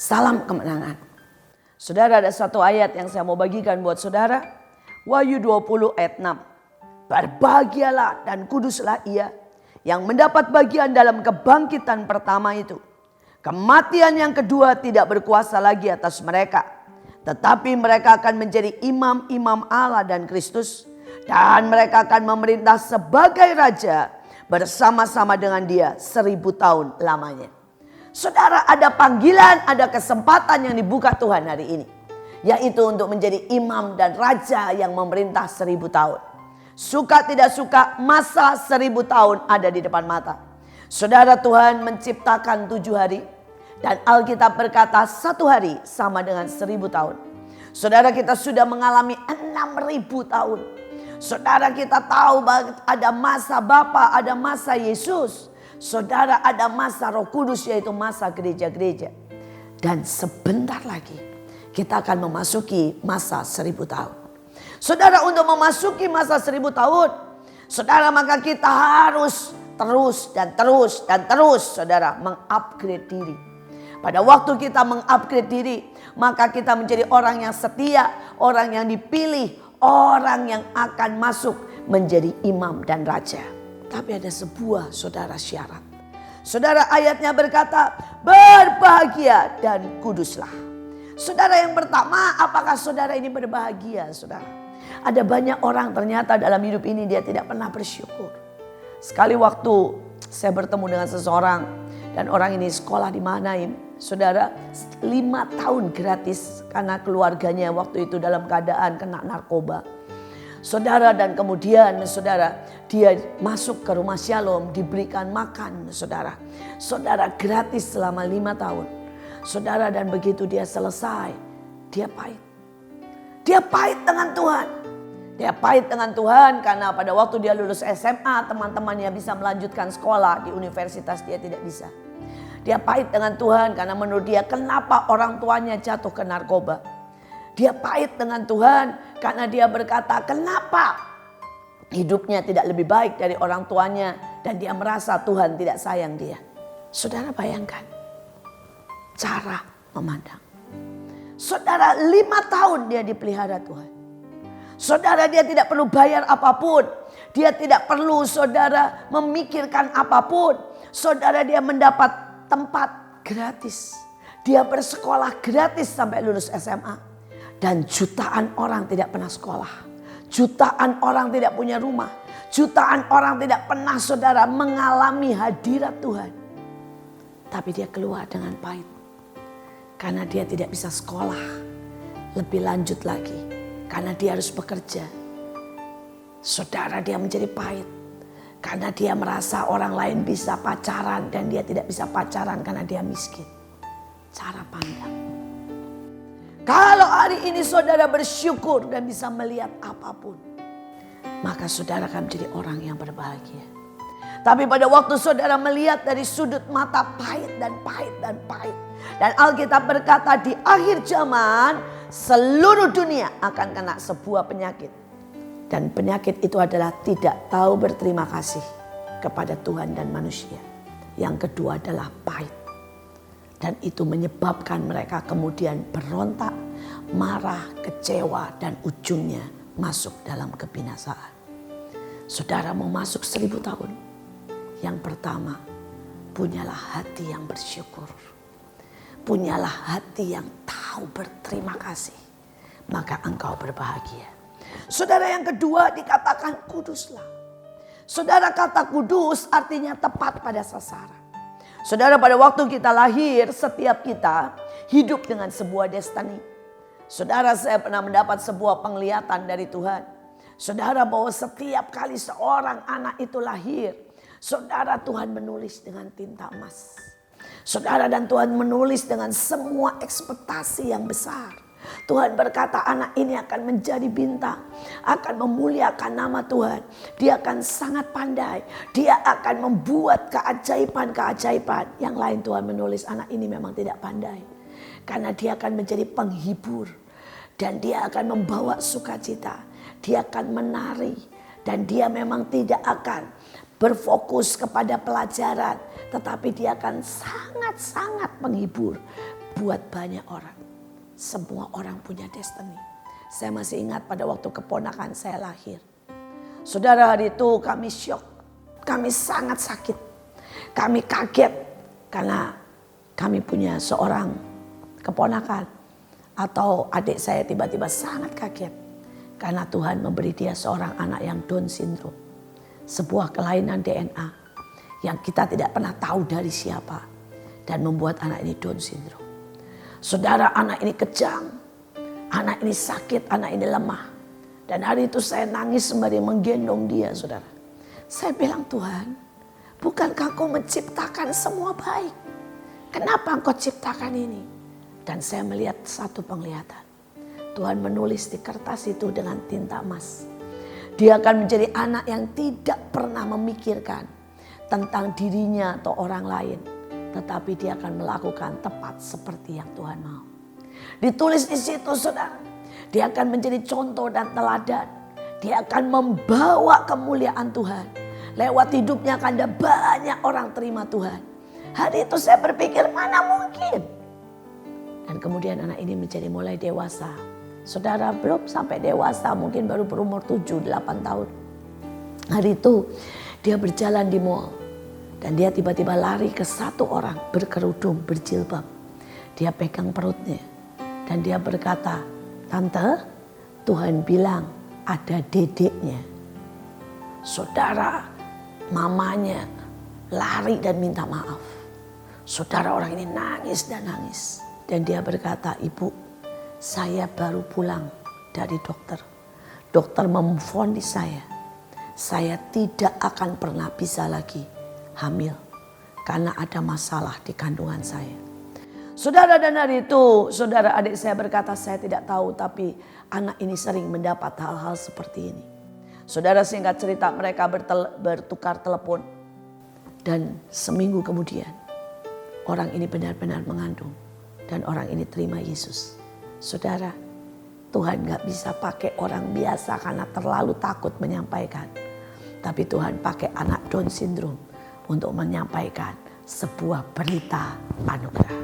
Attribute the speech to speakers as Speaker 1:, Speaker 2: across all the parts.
Speaker 1: Salam kemenangan. Saudara, ada satu ayat yang saya mau bagikan buat saudara. Wahyu 20 ayat 6. Berbahagialah dan kuduslah ia yang mendapat bagian dalam kebangkitan pertama itu. Kematian yang kedua tidak berkuasa lagi atas mereka. Tetapi mereka akan menjadi imam-imam Allah dan Kristus. Dan mereka akan memerintah sebagai raja bersama-sama dengan dia 1000 tahun lamanya. Saudara, ada panggilan, ada kesempatan yang dibuka Tuhan hari ini. Yaitu untuk menjadi imam dan raja yang memerintah 1000 tahun. Suka tidak suka, masa 1000 tahun ada di depan mata. Saudara, Tuhan menciptakan 7 hari. Dan Alkitab berkata 1 hari sama dengan 1000 tahun. Saudara, kita sudah mengalami 6000 tahun. Saudara, kita tahu bahwa ada masa Bapa, ada masa Yesus. Saudara, ada masa Roh Kudus, yaitu masa gereja-gereja. Dan sebentar lagi kita akan memasuki masa 1000 tahun. Saudara, untuk memasuki masa 1000 tahun, saudara, maka kita harus terus saudara, mengupgrade diri. Pada waktu kita mengupgrade diri, maka kita menjadi orang yang setia, orang yang dipilih, orang yang akan masuk menjadi imam dan raja. Tapi ada sebuah saudara syarat. Saudara, ayatnya berkata berbahagia dan kuduslah. Saudara, yang pertama, apakah saudara ini berbahagia, saudara? Ada banyak orang ternyata dalam hidup ini dia tidak pernah bersyukur. Sekali waktu saya bertemu dengan seseorang dan orang ini sekolah di Manaim. Saudara, 5 tahun gratis karena keluarganya waktu itu dalam keadaan kena narkoba. Saudara, dan kemudian saudara, dia masuk ke rumah Shalom, diberikan makan, saudara. Saudara, gratis selama 5 tahun. Saudara, dan begitu dia selesai, dia pahit. Dia pahit dengan Tuhan. Dia pahit dengan Tuhan karena pada waktu dia lulus SMA, teman-temannya bisa melanjutkan sekolah, di universitas dia tidak bisa. Dia pahit dengan Tuhan karena menurut dia kenapa orang tuanya jatuh ke narkoba. Dia pahit dengan Tuhan karena dia berkata kenapa hidupnya tidak lebih baik dari orang tuanya. Dan dia merasa Tuhan tidak sayang dia. Saudara, bayangkan cara memandang. Saudara, 5 tahun dia dipelihara Tuhan. Saudara, dia tidak perlu bayar apapun. Dia tidak perlu saudara memikirkan apapun. Saudara, dia mendapat tempat gratis. Dia bersekolah gratis sampai lulus SMA. Dan jutaan orang tidak pernah sekolah. Jutaan orang tidak punya rumah. Jutaan orang tidak pernah saudara mengalami hadirat Tuhan. Tapi dia keluar dengan pahit. Karena dia tidak bisa sekolah lebih lanjut lagi. Karena dia harus bekerja. Saudara, dia menjadi pahit. Karena dia merasa orang lain bisa pacaran dan dia tidak bisa pacaran karena dia miskin. Cara pandang. Kalau hari ini saudara bersyukur dan bisa melihat apapun, maka saudara akan menjadi orang yang berbahagia. Tapi pada waktu saudara melihat dari sudut mata pahit dan pahit dan pahit. Dan Alkitab berkata di akhir zaman seluruh dunia akan kena sebuah penyakit. Dan penyakit itu adalah tidak tahu berterima kasih kepada Tuhan dan manusia. Yang kedua adalah pahit. Dan itu menyebabkan mereka kemudian berontak, marah, kecewa, dan ujungnya masuk dalam kebinasaan. Saudara, mau masuk 1000 tahun. Yang pertama, punyalah hati yang bersyukur. Punyalah hati yang tahu berterima kasih. Maka engkau berbahagia. Saudara, yang kedua dikatakan kuduslah. Saudara, kata kudus artinya tepat pada sasaran. Saudara, pada waktu kita lahir, setiap kita hidup dengan sebuah destiny. Saudara, saya pernah mendapat sebuah penglihatan dari Tuhan. Saudara, bahwa setiap kali seorang anak itu lahir, saudara, Tuhan menulis dengan tinta emas. Saudara, dan Tuhan menulis dengan semua ekspektasi yang besar. Tuhan berkata anak ini akan menjadi bintang. Akan memuliakan nama Tuhan. Dia akan sangat pandai. Dia akan membuat keajaiban-keajaiban. Yang lain Tuhan menulis anak ini memang tidak pandai. Karena dia akan menjadi penghibur. Dan dia akan membawa sukacita. Dia akan menari. Dan dia memang tidak akan berfokus kepada pelajaran, tetapi dia akan sangat-sangat menghibur buat banyak orang. Semua orang punya destiny. Saya masih ingat pada waktu keponakan saya lahir. Saudara, hari itu kami syok, kami sangat sakit, kami kaget karena kami punya seorang keponakan atau adik saya tiba-tiba sangat kaget karena Tuhan memberi dia seorang anak yang Down syndrome. Sebuah kelainan DNA yang kita tidak pernah tahu dari siapa dan membuat anak ini Down syndrome. Saudara, anak ini kejang, anak ini sakit, anak ini lemah. Dan hari itu saya nangis sembari menggendong dia, saudara. Saya bilang, Tuhan, bukankah Engkau menciptakan semua baik? Kenapa Engkau ciptakan ini? Dan saya melihat satu penglihatan. Tuhan menulis di kertas itu dengan tinta emas. Dia akan menjadi anak yang tidak pernah memikirkan tentang dirinya atau orang lain. Tetapi dia akan melakukan tepat seperti yang Tuhan mau. Ditulis di situ, saudara. Dia akan menjadi contoh dan teladan. Dia akan membawa kemuliaan Tuhan. Lewat hidupnya akan ada banyak orang terima Tuhan. Hari itu saya berpikir, mana mungkin. Dan kemudian anak ini menjadi mulai dewasa. Saudara, belum sampai dewasa, mungkin baru berumur 7-8 tahun. Hari itu dia berjalan di mall. Dan dia tiba-tiba lari ke satu orang berkerudung, berjilbab. Dia pegang perutnya. Dan dia berkata, Tante, Tuhan bilang ada dedeknya. Saudara, mamanya lari dan minta maaf. Saudara, orang ini nangis dan nangis. Dan dia berkata, Ibu, saya baru pulang dari dokter. Dokter memvonis saya tidak akan pernah bisa lagi hamil. Karena ada masalah di kandungan saya. Saudara, dan hari itu saudara adik saya berkata, saya tidak tahu, tapi anak ini sering mendapat hal-hal seperti ini. Saudara, singkat cerita, mereka bertukar telepon. Dan seminggu kemudian orang ini benar-benar mengandung. Dan orang ini terima Yesus. Saudara, Tuhan gak bisa pakai orang biasa karena terlalu takut menyampaikan. Tapi Tuhan pakai anak Down syndrome untuk menyampaikan sebuah berita anugerah.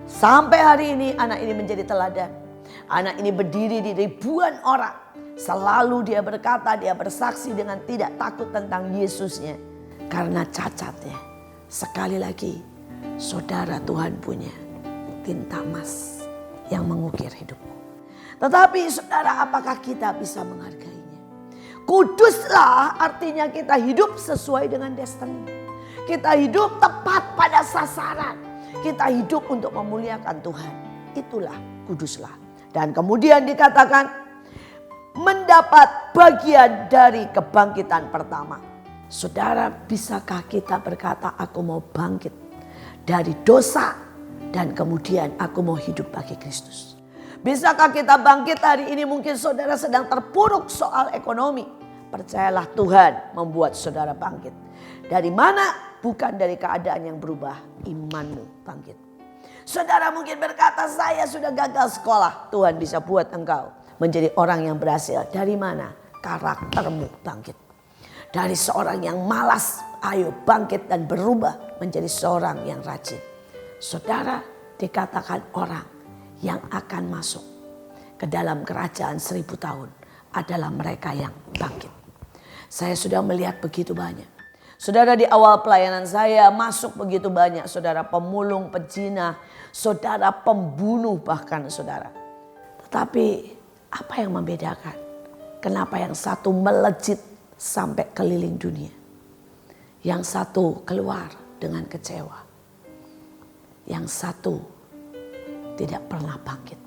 Speaker 1: Sampai hari ini anak ini menjadi teladan. Anak ini berdiri di ribuan orang. Selalu dia berkata, dia bersaksi dengan tidak takut tentang Yesusnya. Karena cacatnya. Sekali lagi, saudara, Tuhan punya tinta emas yang mengukir hidupmu. Tetapi saudara, apakah kita bisa menghargainya? Kuduslah artinya kita hidup sesuai dengan destiny. Kita hidup tepat pada sasaran. Kita hidup untuk memuliakan Tuhan. Itulah kuduslah. Dan kemudian dikatakan mendapat bagian dari kebangkitan pertama. Saudara, bisakah kita berkata, aku mau bangkit dari dosa dan kemudian aku mau hidup bagi Kristus? Bisakah kita bangkit hari ini? Mungkin saudara sedang terpuruk soal ekonomi. Percayalah, Tuhan membuat saudara bangkit. Dari mana? Bukan dari keadaan yang berubah, imanmu bangkit. Saudara mungkin berkata, saya sudah gagal sekolah. Tuhan bisa buat engkau menjadi orang yang berhasil. Dari mana? Karaktermu bangkit. Dari seorang yang malas, ayo bangkit dan berubah menjadi seorang yang rajin. Saudara, dikatakan orang yang akan masuk ke dalam kerajaan 1000 tahun adalah mereka yang bangkit. Saya sudah melihat begitu banyak. Saudara, di awal pelayanan saya masuk begitu banyak. Saudara pemulung, pezina, saudara pembunuh bahkan saudara. Tetapi apa yang membedakan? Kenapa yang satu melejit sampai keliling dunia? Yang satu keluar dengan kecewa. Yang satu tidak pernah bangkit.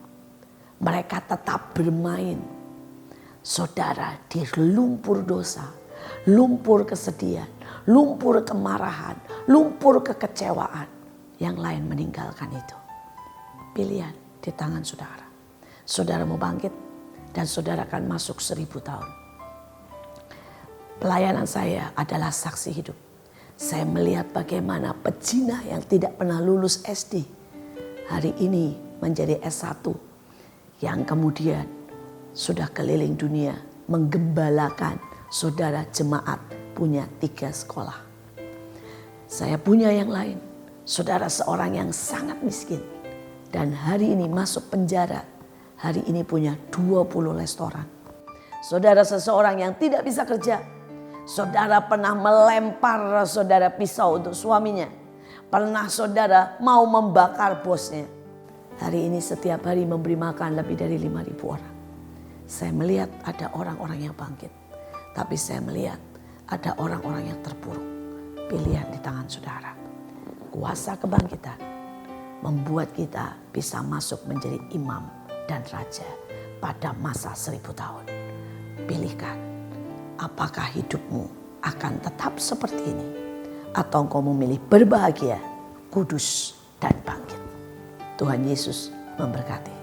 Speaker 1: Mereka tetap bermain, saudara, di lumpur dosa, lumpur kesedihan, lumpur kemarahan, lumpur kekecewaan. Yang lain meninggalkan itu. Pilihan di tangan saudara. Saudara mau bangkit dan saudara akan masuk 1000 tahun. Pelayanan saya adalah saksi hidup. Saya melihat bagaimana pezina yang tidak pernah lulus SD hari ini menjadi S1, yang kemudian sudah keliling dunia menggembalakan saudara jemaat punya 3 sekolah. Saya punya yang lain. Saudara seorang yang sangat miskin. Dan hari ini masuk penjara. Hari ini punya 20 restoran. Saudara seseorang yang tidak bisa kerja. Saudara pernah melempar saudara pisau untuk suaminya. Pernah saudara mau membakar bosnya. Hari ini setiap hari memberi makan lebih dari 5.000 orang. Saya melihat ada orang-orang yang bangkit. Tapi saya melihat ada orang-orang yang terpuruk. Pilihan di tangan saudara. Kuasa kebangkitan membuat kita bisa masuk menjadi imam dan raja pada masa 1000 tahun. Pilihkan, apakah hidupmu akan tetap seperti ini? Atau engkau memilih berbahagia, kudus, dan bangkit. Tuhan Yesus memberkati.